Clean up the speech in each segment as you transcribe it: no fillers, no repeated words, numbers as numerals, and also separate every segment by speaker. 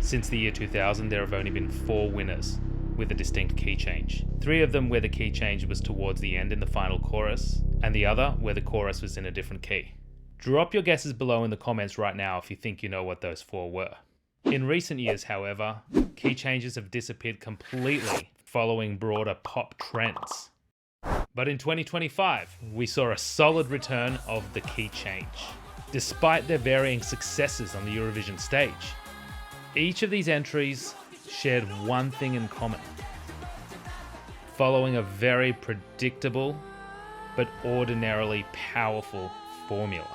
Speaker 1: Since the year 2000, there have only been 4 winners with a distinct key change. 3 of them where the key change was towards the end in the final chorus, and the other where the chorus was in a different key. Drop your guesses below in the comments right now if you think you know what those 4 were. In recent years, however, key changes have disappeared completely following broader pop trends. But in 2025, we saw a solid return of the key change. Despite their varying successes on the Eurovision stage, each of these entries shared one thing in common: following a very predictable but ordinarily powerful formula.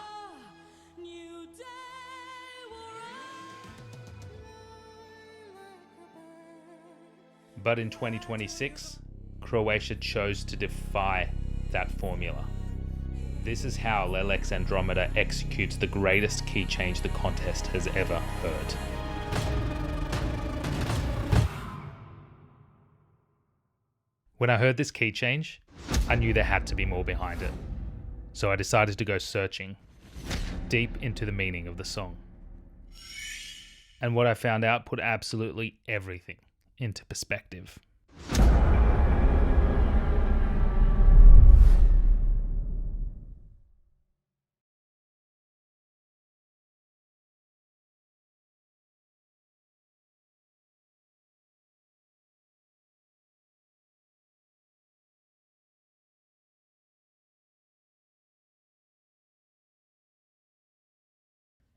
Speaker 1: But in 2026, Croatia chose to defy that formula. This is how Lelek's Andromeda executes the greatest key change the contest has ever heard. When I heard this key change, I knew there had to be more behind it. So I decided to go searching deep into the meaning of the song. And what I found out put absolutely everything into perspective.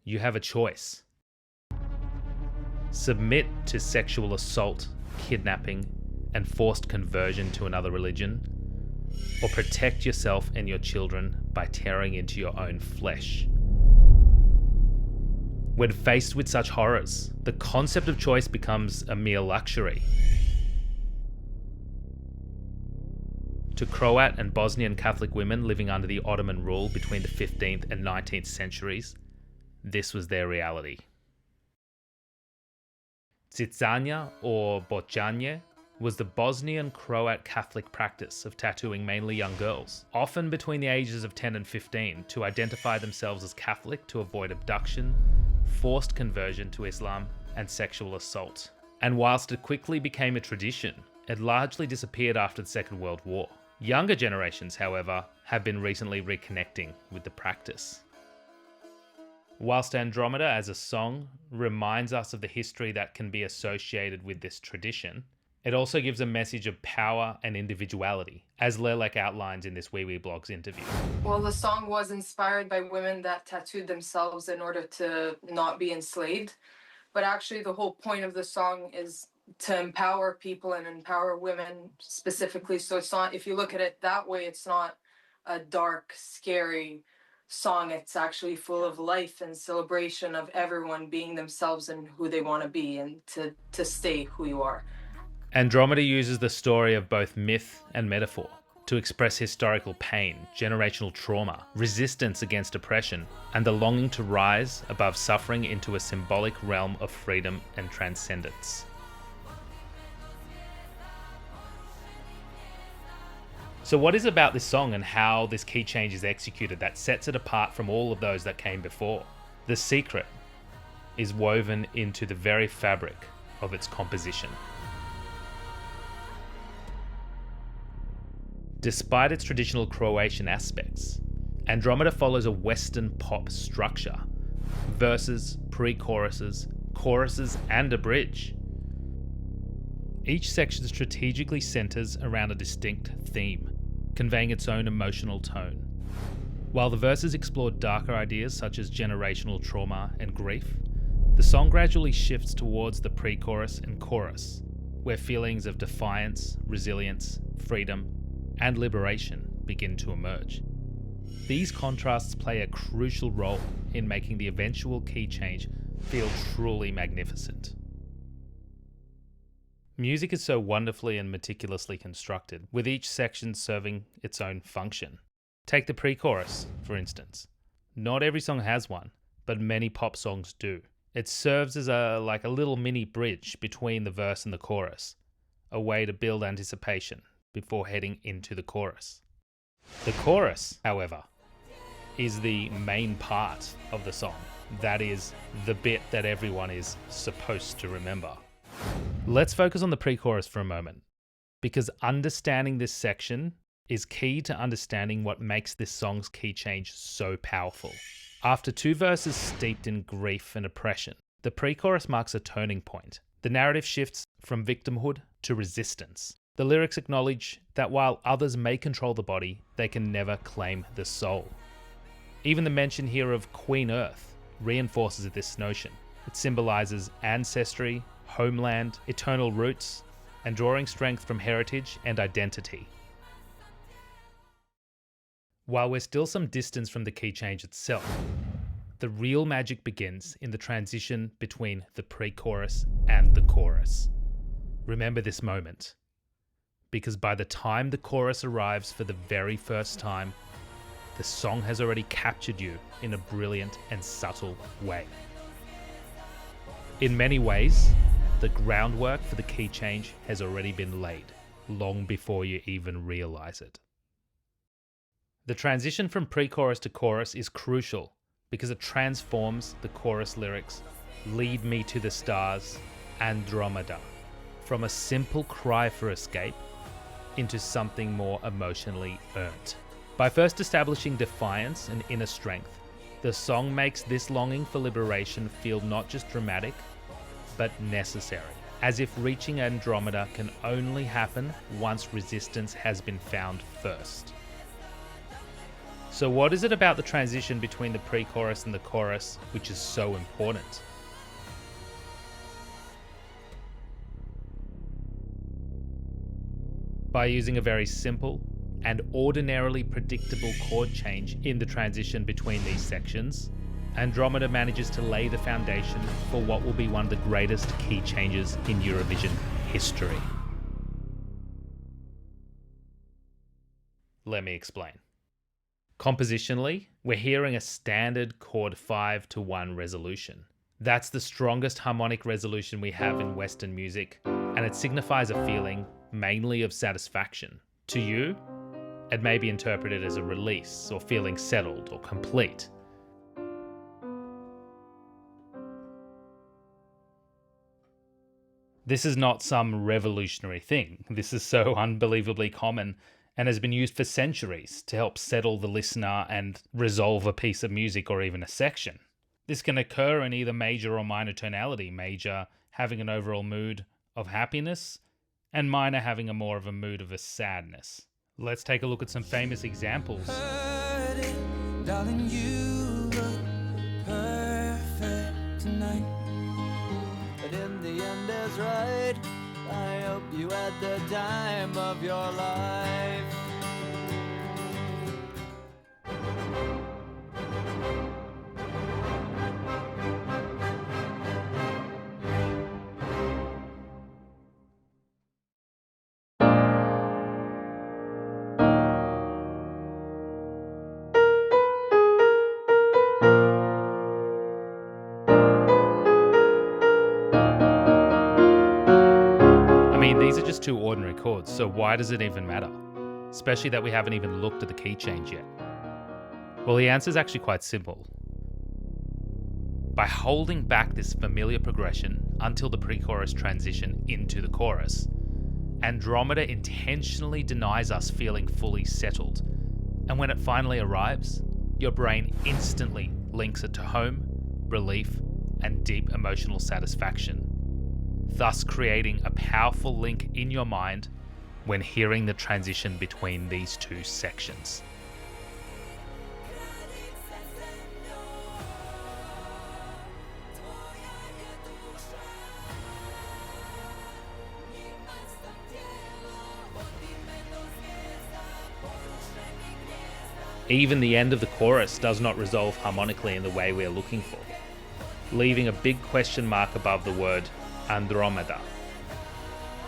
Speaker 1: You have a choice. Submit to sexual assault, kidnapping, and forced conversion to another religion, or protect yourself and your children by tearing into your own flesh. When faced with such horrors, the concept of choice becomes a mere luxury. To Croat and Bosnian Catholic women living under the Ottoman rule between the 15th and 19th centuries, this was their reality. Sjcanje, or Sjcanje, was the Bosnian Croat Catholic practice of tattooing mainly young girls, often between the ages of 10 and 15, to identify themselves as Catholic to avoid abduction, forced conversion to Islam, and sexual assault. And whilst it quickly became a tradition, it largely disappeared after the Second World War. Younger generations, however, have been recently reconnecting with the practice. Whilst Andromeda as a song reminds us of the history that can be associated with this tradition, it also gives a message of power and individuality, as Lelek outlines in this WeWeBlogs interview.
Speaker 2: Well, the song was inspired by women that tattooed themselves in order to not be enslaved. But actually, the whole point of the song is to empower people and empower women specifically. So it's not, if you look at it that way, it's not a dark, scary song. It's actually full of life and celebration of everyone being themselves and who they want to be, and to stay who you are.
Speaker 1: Andromeda uses the story of both myth and metaphor to express historical pain, generational trauma, resistance against oppression, and the longing to rise above suffering into a symbolic realm of freedom and transcendence. So what is about this song and how this key change is executed that sets it apart from all of those that came before? The secret is woven into the very fabric of its composition. Despite its traditional Croatian aspects, Andromeda follows a Western pop structure: verses, pre-choruses, choruses, and a bridge. Each section strategically centers around a distinct theme, conveying its own emotional tone. While the verses explore darker ideas such as generational trauma and grief, the song gradually shifts towards the pre-chorus and chorus, where feelings of defiance, resilience, freedom, and liberation begin to emerge. These contrasts play a crucial role in making the eventual key change feel truly magnificent. Music is so wonderfully and meticulously constructed, with each section serving its own function. Take the pre-chorus, for instance. Not every song has one, but many pop songs do. It serves as a little mini bridge between the verse and the chorus, a way to build anticipation before heading into the chorus. The chorus, however, is the main part of the song. That is the bit that everyone is supposed to remember. Let's focus on the pre-chorus for a moment, because understanding this section is key to understanding what makes this song's key change so powerful. After 2 verses steeped in grief and oppression, the pre-chorus marks a turning point. The narrative shifts from victimhood to resistance. The lyrics acknowledge that while others may control the body, they can never claim the soul. Even the mention here of Queen Earth reinforces this notion. It symbolizes ancestry, homeland, eternal roots, and drawing strength from heritage and identity. While we're still some distance from the key change itself, the real magic begins in the transition between the pre-chorus and the chorus. Remember this moment, because by the time the chorus arrives for the very first time, the song has already captured you in a brilliant and subtle way. In many ways, the groundwork for the key change has already been laid, long before you even realize it. The transition from pre-chorus to chorus is crucial because it transforms the chorus lyrics, "Lead me to the stars, Andromeda," from a simple cry for escape into something more emotionally earned. By first establishing defiance and inner strength, the song makes this longing for liberation feel not just dramatic, but necessary, as if reaching Andromeda can only happen once resistance has been found first. So what is it about the transition between the pre-chorus and the chorus which is so important? By using a very simple and ordinarily predictable chord change in the transition between these sections, Andromeda manages to lay the foundation for what will be one of the greatest key changes in Eurovision history. Let me explain. Compositionally, we're hearing a standard chord 5-1 resolution. That's the strongest harmonic resolution we have in Western music, and it signifies a feeling mainly of satisfaction. To you, it may be interpreted as a release or feeling settled or complete. This is not some revolutionary thing. This is so unbelievably common and has been used for centuries to help settle the listener and resolve a piece of music or even a section. This can occur in either major or minor tonality, major having an overall mood of happiness, and minor having a more of a mood of a sadness. Let's take a look at some famous examples.
Speaker 3: Darling, you look perfect tonight, but in the end is right. I hope you had the time of your life.
Speaker 1: These are just 2 ordinary chords, so why does it even matter? Especially that we haven't even looked at the key change yet. Well, the answer is actually quite simple. By holding back this familiar progression until the pre-chorus transition into the chorus, Andromeda intentionally denies us feeling fully settled. And when it finally arrives, your brain instantly links it to home, relief, and deep emotional satisfaction, thus creating a powerful link in your mind when hearing the transition between these 2 sections. Even the end of the chorus does not resolve harmonically in the way we are looking for, leaving a big question mark above the word Andromeda,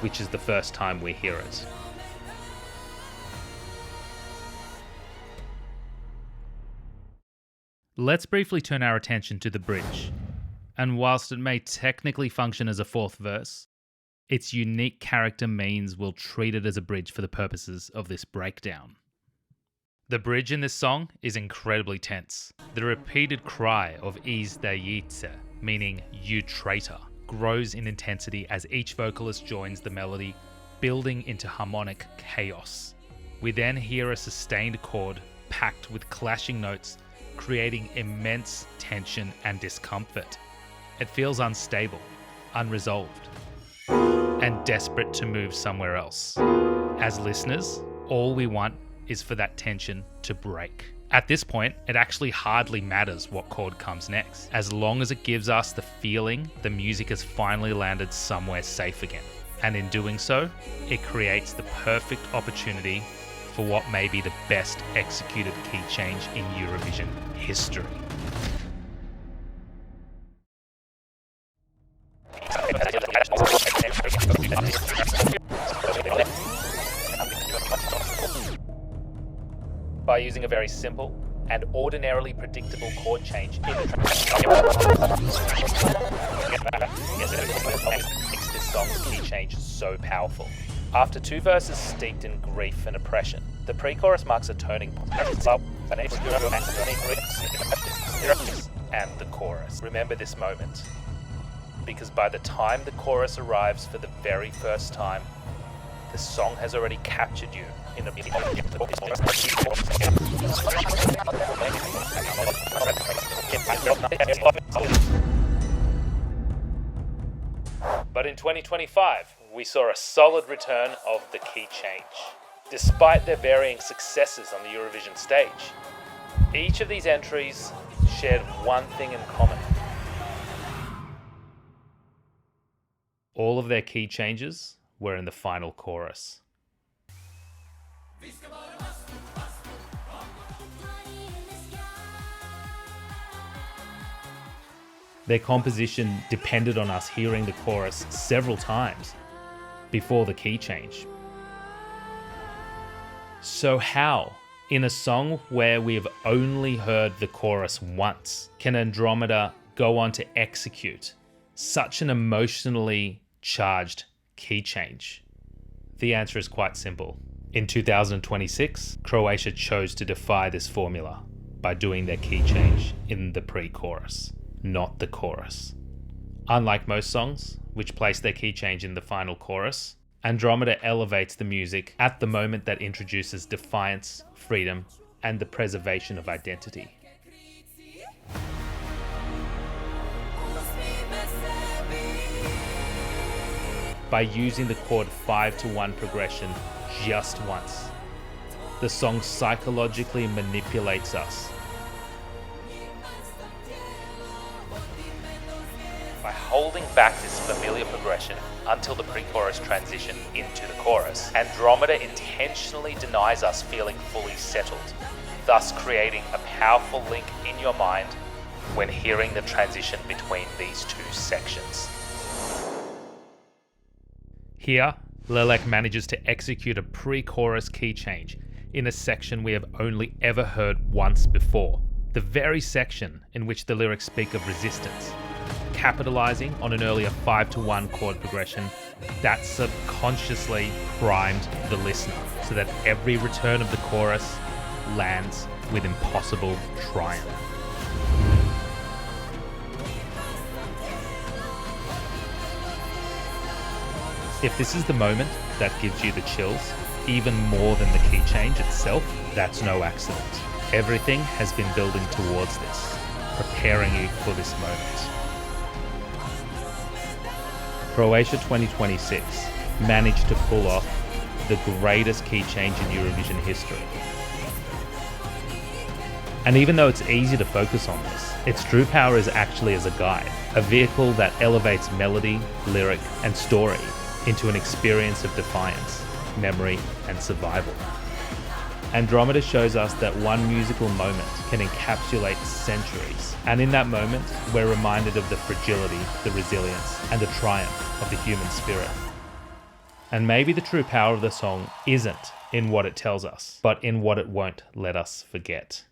Speaker 1: which is the first time we hear it. Let's briefly turn our attention to the bridge, and whilst it may technically function as a 4th verse, its unique character means we'll treat it as a bridge for the purposes of this breakdown. The bridge in this song is incredibly tense. The repeated cry of Sjcanje, meaning you traitor, grows in intensity as each vocalist joins the melody, building into harmonic chaos. We then hear a sustained chord packed with clashing notes, creating immense tension and discomfort. It feels unstable, unresolved, and desperate to move somewhere else. As listeners, all we want is for that tension to break. At this point, it actually hardly matters what chord comes next, as long as it gives us the feeling the music has finally landed somewhere safe again. And in doing so, it creates the perfect opportunity for what may be the best executed key change in Eurovision history. By using a very simple and ordinarily predictable chord change in the makes this song's key change so powerful. After two verses steeped in grief and oppression, the pre-chorus marks a turning point. And the chorus. Remember this moment, because by the time the chorus arrives for the very first time, the song has already captured you in a But in 2025, we saw a solid return of the key change. Despite their varying successes on the Eurovision stage, each of these entries shared one thing in common. All of their key changes were in the final chorus. Their composition depended on us hearing the chorus several times before the key change. So how, in a song where we have only heard the chorus once, can Andromeda go on to execute such an emotionally charged key change? The answer is quite simple. In 2026, Croatia chose to defy this formula by doing their key change in the pre-chorus, not the chorus. Unlike most songs, which place their key change in the final chorus, Andromeda elevates the music at the moment that introduces defiance, freedom, and the preservation of identity. By using the chord 5-1 progression just once, the song psychologically manipulates us. By holding back this familiar progression until the pre-chorus transition into the chorus, Andromeda intentionally denies us feeling fully settled, thus creating a powerful link in your mind when hearing the transition between these two sections. Here, Lelek manages to execute a pre-chorus key change in a section we have only ever heard once before, the very section in which the lyrics speak of resistance, capitalizing on an earlier 5-1 chord progression that subconsciously primed the listener so that every return of the chorus lands with impossible triumph. If this is the moment that gives you the chills, even more than the key change itself, that's no accident. Everything has been building towards this, preparing you for this moment. Croatia 2026 managed to pull off the greatest key change in Eurovision history. And even though it's easy to focus on this, its true power is actually as a guide, a vehicle that elevates melody, lyric, and story into an experience of defiance, memory, and survival. Andromeda shows us that one musical moment can encapsulate centuries, and in that moment, we're reminded of the fragility, the resilience, and the triumph of the human spirit. And maybe the true power of the song isn't in what it tells us, but in what it won't let us forget.